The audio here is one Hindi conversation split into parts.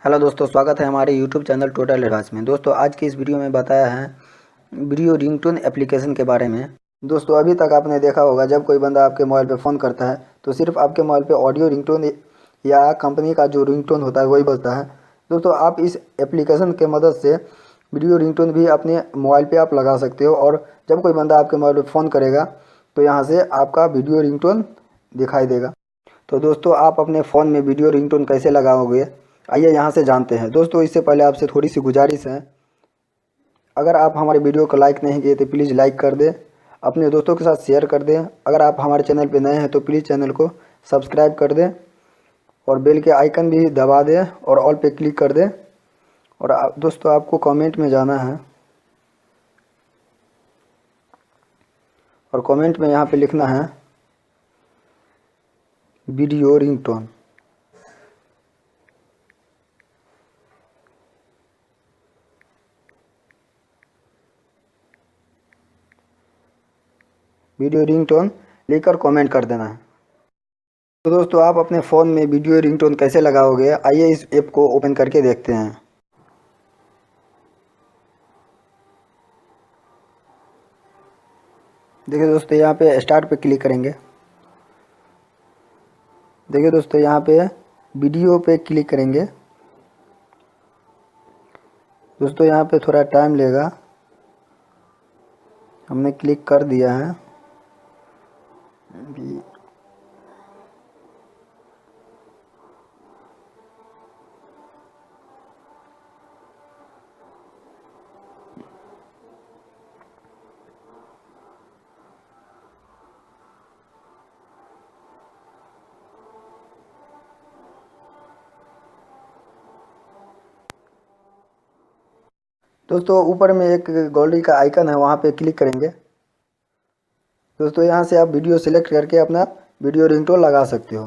हेलो दोस्तों, स्वागत है हमारे यूट्यूब चैनल टोटल एडवांस में। दोस्तों आज की इस वीडियो में बताया है वीडियो रिंगटोन एप्लीकेशन के बारे में। दोस्तों अभी तक आपने देखा होगा जब कोई बंदा आपके मोबाइल पे फ़ोन करता है तो सिर्फ आपके मोबाइल पे ऑडियो रिंगटोन या कंपनी का जो रिंगटोन होता है वही बजता है। दोस्तों आप इस एप्लीकेशन के मदद से वीडियो रिंगटोन भी अपने मोबाइल पर आप लगा सकते हो और जब कोई बंदा आपके मोबाइल पर फ़ोन करेगा तो यहाँ से आपका वीडियो रिंगटोन दिखाई देगा। तो दोस्तों आप अपने फ़ोन में वीडियो रिंगटोन कैसे लगाओगे, आइए यहाँ से जानते हैं। दोस्तों इससे पहले आपसे थोड़ी सी गुजारिश है, अगर आप हमारे वीडियो को लाइक नहीं किए तो प्लीज़ लाइक कर दें, अपने दोस्तों के साथ शेयर कर दें। अगर आप हमारे चैनल पर नए हैं तो प्लीज़ चैनल को सब्सक्राइब कर दें और बेल के आइकन भी दबा दें और ऑल पे क्लिक कर दें। और दोस्तों आपको कमेंट में जाना है और कमेंट में यहाँ पे लिखना है वीडियो रिंगटोन। वीडियो रिंगटोन लिखकर कमेंट कर देना है। तो दोस्तों आप अपने फ़ोन में वीडियो रिंगटोन कैसे लगाओगे, आइए इस ऐप को ओपन करके देखते हैं। देखिए दोस्तों यहाँ पे स्टार्ट पे क्लिक करेंगे। देखिए दोस्तों यहाँ पे वीडियो पे क्लिक करेंगे। दोस्तों यहाँ पे थोड़ा टाइम लेगा, हमने क्लिक कर दिया है अभी। दोस्तों ऊपर में एक गैलरी का आइकन है, वहाँ पे क्लिक करेंगे। दोस्तों यहाँ से आप वीडियो सिलेक्ट करके अपना वीडियो रिंगटोन लगा सकते हो।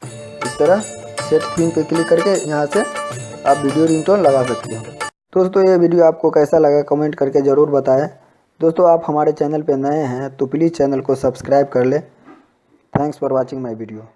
इस तरह सेट थीम पे क्लिक करके यहाँ से आप वीडियो रिंगटोन लगा सकते हो। दोस्तों ये वीडियो आपको कैसा लगा कमेंट करके ज़रूर बताएं। दोस्तों आप हमारे चैनल पे नए हैं तो प्लीज़ चैनल को सब्सक्राइब कर लें। Thanks for watching my video.